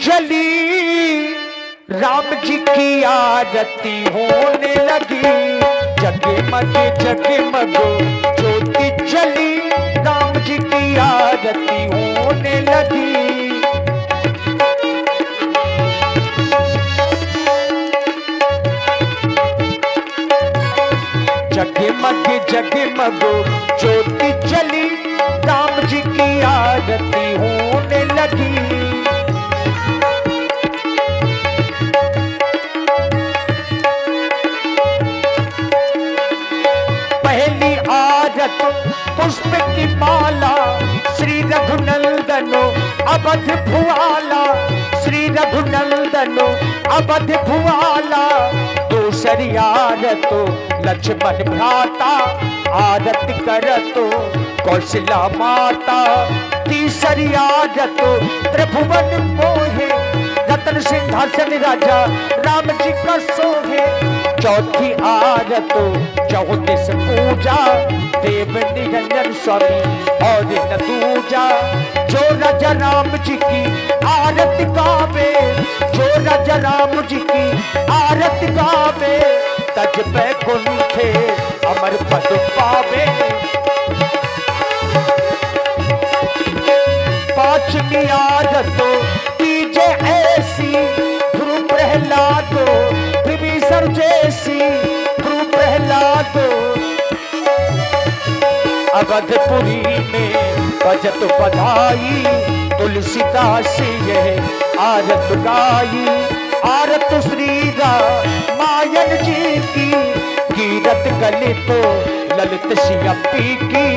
जली, राम जी की आरती होने लगी। जगमग जगमग ज्योति जली, राम जी की आरती होने लगी। जगमग जगमग ज्योति जली, राम जी की आरती होने लगी। पहली आरत पुष्प की माला, श्री रघुनंदनो अवध भुआला, श्री रघुनंदनो अवध भुआला। दूसरी आरत लक्ष्मण भ्राता, आरत करतो कौशला माता। तीसरी आरत त्रिभुवन मोहे, रतन सिंहासन राजा राम जी का सोहे। चौथी आरत चौतीस पूजा, देव निरंजन स्वामी और न दूजा। जो राजा राम जी की आरत गावे, जो राजा राम जी की आरत गावे, तज पे कुंठे अमर पद पावे। पांचवी आरत कीजे ऐसी, ध्रुव प्रहलादो विभीषण जैसी, ध्रुव प्रहलादो। अवधपुरी में बजत बधाई, तुलसीदास यह आरत गाई। आरत श्री रामायण जी की, कीरत गलित ललित सियप्पी की।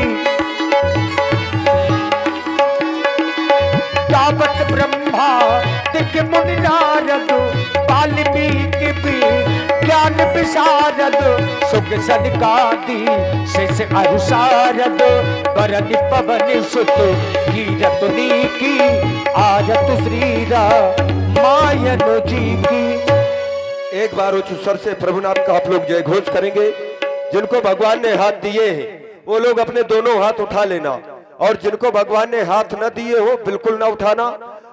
गावत ब्रह्मा दिव्य मुनि नारद, वाल्मीकि भी ज्ञान विशारद। सुख सनकादि शेष अरुसारद, वरन पवन सुत कीरत नीकी। आरत श्री रामायण जी की। एक बार उच्च स्वर से प्रभु नाम का आप लोग जय घोष करेंगे। जिनको भगवान ने हाथ दिए हैं वो लोग अपने दोनों हाथ उठा लेना, और जिनको भगवान ने हाथ न दिए हो बिल्कुल ना उठाना।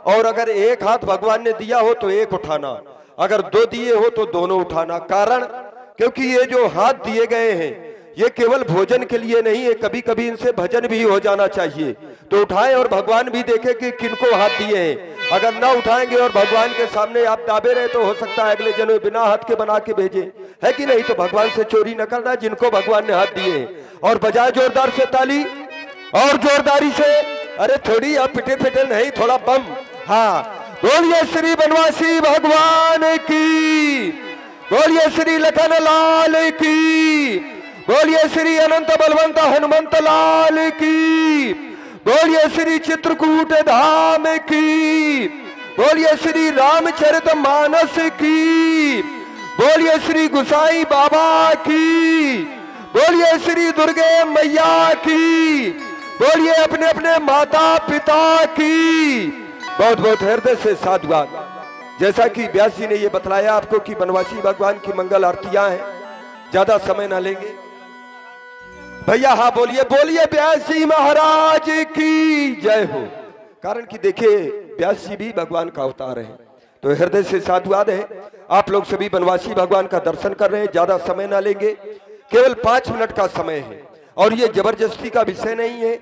और अगर एक हाथ भगवान ने दिया हो तो एक उठाना, अगर दो दिए हो तो दोनों उठाना। कारण क्योंकि ये जो हाथ दिए गए हैं ये केवल भोजन के लिए नहीं है, कभी कभी इनसे भजन भी हो जाना चाहिए। तो उठाएं और भगवान भी देखे कि किनको हाथ दिए हैं। अगर ना उठाएंगे और भगवान के सामने आप दाबे रहे तो हो सकता है अगले जन्म बिना हाथ के बना के भेजे, है कि नहीं। तो भगवान से चोरी न करना जिनको भगवान ने हाथ दिए हैं। और बजाय जोरदार से ताली, और जोरदारी से, अरे थोड़ी आप पिटे पिटे नहीं, थोड़ा बम। हाँ, बोलिए श्री बनवासी भगवान की, बोलिए श्री लखन लाल की, बोलिए श्री अनंत बलवंत हनुमंत लाल की, बोलिए श्री चित्रकूट धाम की, बोलिए श्री रामचरित मानस की, बोलिए श्री गुसाई बाबा की, बोलिए श्री दुर्गे मैया की, बोलिए अपने अपने माता पिता की। बहुत बहुत हृदय से साधुवाद। जैसा कि व्यास जी ने ये बतलाया आपको कि बनवासी भगवान की मंगल आरतियां हैं, ज्यादा समय ना लेंगे भैया। हाँ बोलिए, बोलिए व्यास जी महाराज की जय हो। कारण कि देखिए व्यास जी भी भगवान का अवतार है, तो हृदय से साधुवाद है। आप लोग सभी बनवासी भगवान का दर्शन कर रहे हैं, ज्यादा समय ना लेंगे, केवल 5 मिनट का समय है। और ये जबरदस्ती का विषय नहीं है,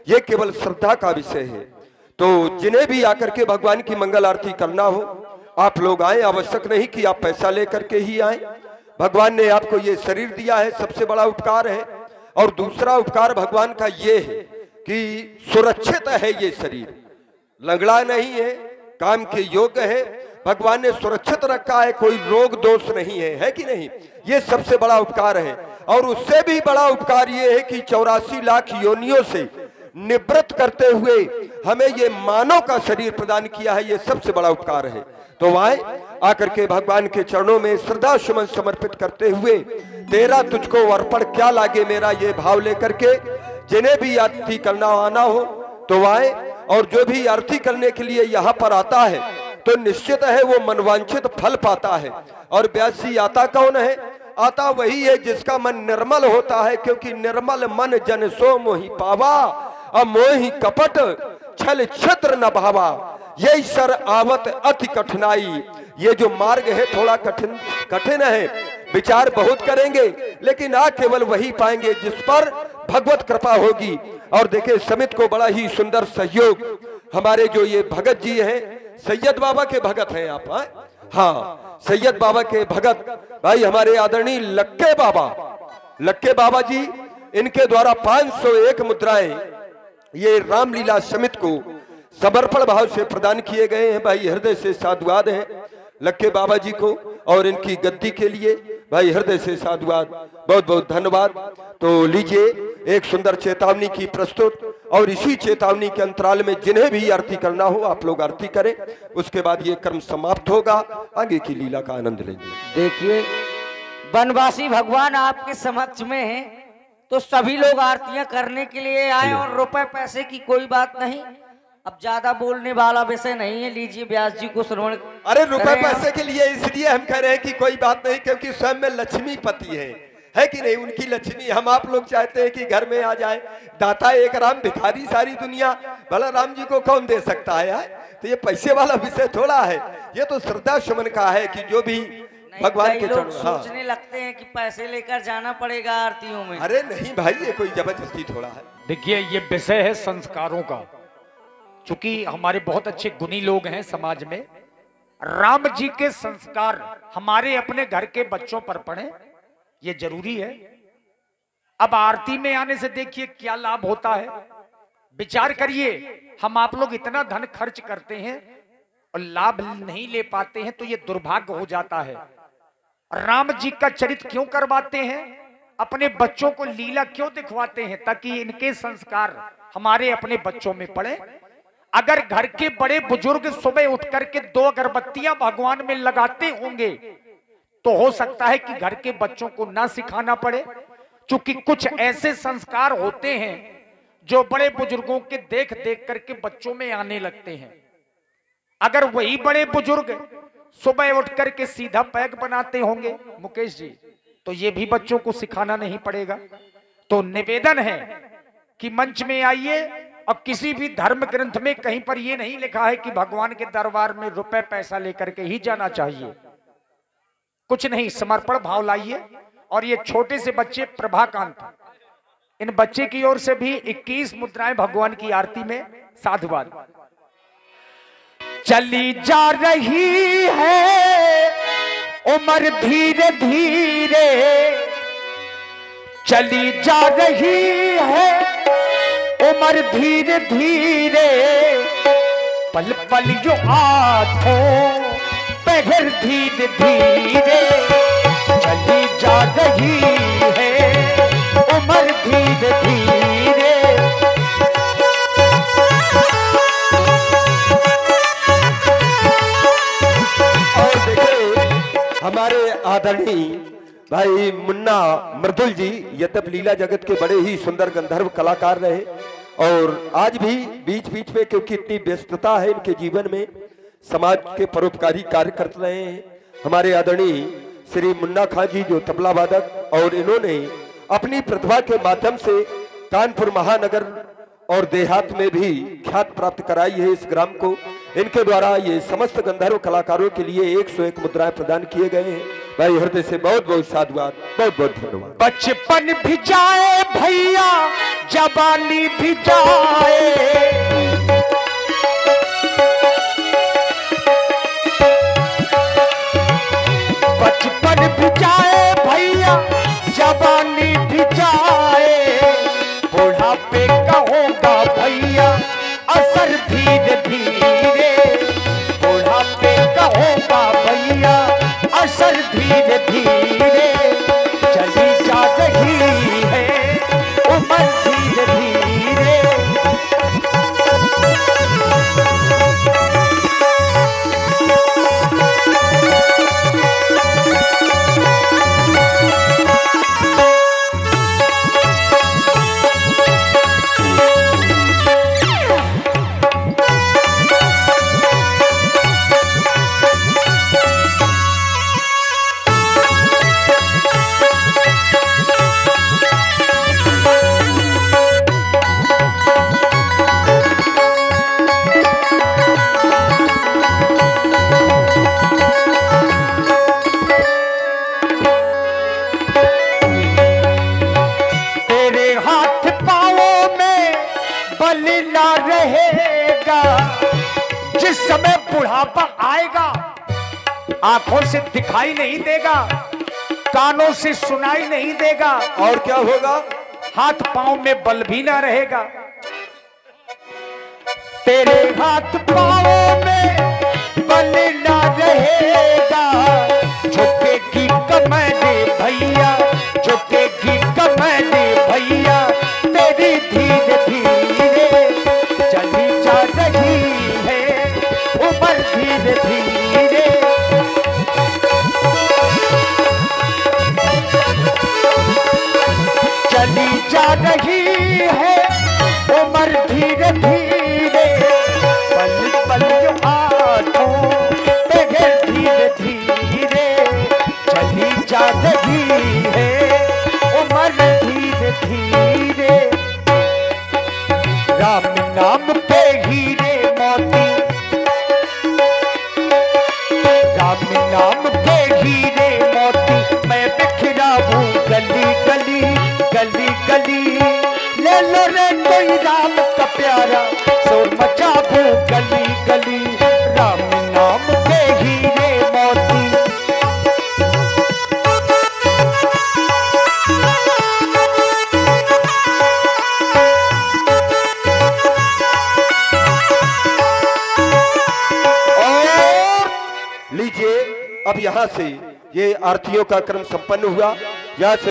ये केवल श्रद्धा का विषय है। तो जिन्हें भी आकर के भगवान की मंगल आरती करना हो आप लोग आए, आवश्यक नहीं कि आप पैसा लेकर के ही आए। भगवान ने आपको ये शरीर दिया है, सबसे बड़ा उपकार है। और दूसरा उपकार भगवान का ये है कि सुरक्षित है, ये शरीर लंगड़ा नहीं है, काम के योग्य है, भगवान ने सुरक्षित रखा है, कोई रोग दोष नहीं है कि नहीं। ये सबसे बड़ा उपकार है। और उससे भी बड़ा उपकार ये है कि 84 लाख योनियों से निवृत्त करते हुए हमें ये मानव का शरीर प्रदान किया है, ये सबसे बड़ा उपकार है। तो आए, आकर के भगवान के चरणों में श्रद्धा सुमन समर्पित करते हुए, तेरा तुझको अर्पण क्या लागे मेरा, ये भाव लेकर के जिन्हें भी आरती करना आना हो तो आए। और जो भी आरती करने के लिए यहाँ पर आता है तो निश्चित है वो मनवांछित फल पाता है। और व्यास जी आता कौन है? आता वही है जिसका मन निर्मल होता है, क्योंकि निर्मल मन जन सो मोहि पावा, अमोहि कपट छल छत्र न भावा। यही सर आवत अति कठिनाई। ये जो मार्ग है थोड़ा कठिन है, विचार बहुत करेंगे लेकिन आ केवल वही पाएंगे जिस पर भगवत कृपा होगी। और देखिए समित को बड़ा ही सुंदर सहयोग हमारे जो ये भगत जी हैं, सैयद बाबा के भगत हैं आप। हाँ, सैयद बाबा के भगत भाई हमारे आदरणीय लक्के बाबा जी, इनके द्वारा 501 मुद्राएं ये रामलीला समित को समर्पण भाव से प्रदान किए गए हैं। भाई हृदय से साधुवाद है लक्के बाबा जी को और इनकी गद्दी के लिए भाई हृदय से साधुवाद, बहुत बहुत धन्यवाद। तो लीजिए एक सुंदर चेतावनी की प्रस्तुत, और इसी चेतावनी के अंतराल में जिन्हें भी आरती करना हो आप लोग आरती करें, उसके बाद ये कर्म समाप्त होगा, आगे की लीला का आनंद लेंगे। देखिए वनवासी भगवान आपके समक्ष में है, तो सभी लोग आरतियां करने के लिए आए और रुपए पैसे की कोई बात नहीं। अब ज्यादा बोलने वाला विषय नहीं है, लीजिए व्यास जी को श्रवण। अरे रुपए पैसे के लिए इसलिए हम कह रहे हैं कि कोई बात नहीं, क्योंकि स्वयं में लक्ष्मी पति है कि नहीं, उनकी लक्ष्मी हम आप लोग चाहते हैं कि घर में आ जाए। दाता एक राम, भिखारी सारी दुनिया, भला राम जी को कौन दे सकता है यार? तो ये पैसे वाला विषय थोड़ा है, ये तो श्रद्धा सुमन का है कि जो भी भगवान के चरणों। सोचने लगते हैं कि पैसे लेकर जाना पड़ेगा आरतियों में। अरे नहीं भाई, ये कोई जबरदस्ती थोड़ा है। देखिए ये विषय है संस्कारों का, चूंकि हमारे बहुत अच्छे गुणी लोग हैं समाज में, राम जी के संस्कार हमारे अपने घर के बच्चों पर पड़े, ये जरूरी है। अब आरती में आने से देखिए क्या लाभ होता है, विचार करिए। हम आप लोग इतना धन खर्च करते हैं और लाभ नहीं ले पाते हैं, तो ये दुर्भाग्य हो जाता है। राम जी का चरित्र क्यों करवाते हैं, अपने बच्चों को लीला क्यों दिखवाते हैं, ताकि इनके संस्कार हमारे अपने बच्चों में पड़े। अगर घर के बड़े बुजुर्ग सुबह उठ करके 2 अगरबत्तियां भगवान में लगाते होंगे, तो हो सकता है कि घर के बच्चों को ना सिखाना पड़े, क्योंकि कुछ ऐसे संस्कार होते हैं जो बड़े बुजुर्गों के देख देख करके बच्चों में आने लगते हैं। अगर वही बड़े बुजुर्ग सुबह उठ करके सीधा पैक बनाते होंगे मुकेश जी, तो ये भी बच्चों को सिखाना नहीं पड़ेगा। तो निवेदन है कि मंच में आइए, और किसी भी धर्म ग्रंथ में कहीं पर यह नहीं लिखा है कि भगवान के दरबार में रुपए पैसा लेकर के ही जाना चाहिए, कुछ नहीं, समर्पण भाव लाइए। और ये छोटे से बच्चे प्रभाकांत, इन बच्चे की ओर से भी 21 मुद्राएं भगवान की आरती में साधुवाद। चली जा रही है उम्र धीरे धीरे, चली जा रही है उम्र धीरे धीरे, पल पल जो आंखों पहर धीरे धीरे, चली जा रही है उम्र धीरे धीरे। और देखिए हमारे आदरणीय भाई मुन्ना मृदुल जी, यद्यप लीला जगत के बड़े ही सुंदर गंधर्व कलाकार रहे, और आज भी बीच बीच में क्योंकि इतनी व्यस्तता है इनके जीवन में, समाज के परोपकारी कार्य कर रहे हैं। हमारे आदरणीय श्री मुन्ना खां जी जो तबला वादक, और इन्होंने अपनी प्रतिभा के माध्यम से कानपुर महानगर और देहात में भी ख्यात प्राप्त कराई है इस ग्राम को। इनके द्वारा ये समस्त गंधर्व कलाकारों के लिए 101 मुद्राएं प्रदान किए गए हैं। भाई हृदय से बहुत बहुत साधुवाद, बहुत बहुत धन्यवाद। बचपन भी जाए भैया, जवानी भी जाए, बचपन भी जाए भैया, जवानी भी जाए, बुढ़ापे का होगा भैया असर धीरे धीरे, बुढ़ापे का होगा भैया असर धीरे धीरे, चली जा रही है उम्र धीरे धीरे। जिस समय बुढ़ापा आएगा आंखों से दिखाई नहीं देगा, कानों से सुनाई नहीं देगा, और क्या होगा? हाथ पांव में बल भी ना रहेगा। तेरे हाथ पांव में बल ना रहेगा, झुकेगी कमर भैया, झुकेगी कमर भैया, तेरी धीरे धीरे चली जा रही है उम्र, धीरे धीरे चली जा रही है उम्र, धीरे धीरे पल पल हाथों तेरे, धीरे धीरे चली जा रही है उम्र, धीरे धीरे। राम नाम पे हीरे मोती, राम नाम पे हीरे मोती, मैं बिखरा हूँ गली गली गली गली, ले लो रे कोई राम का प्यारा, शोर मचा हूँ गली गली, राम नाम पे हीरे मोती। लीजिए अब यहाँ से ये आरतियों का क्रम संपन्न हुआ। यहाँ से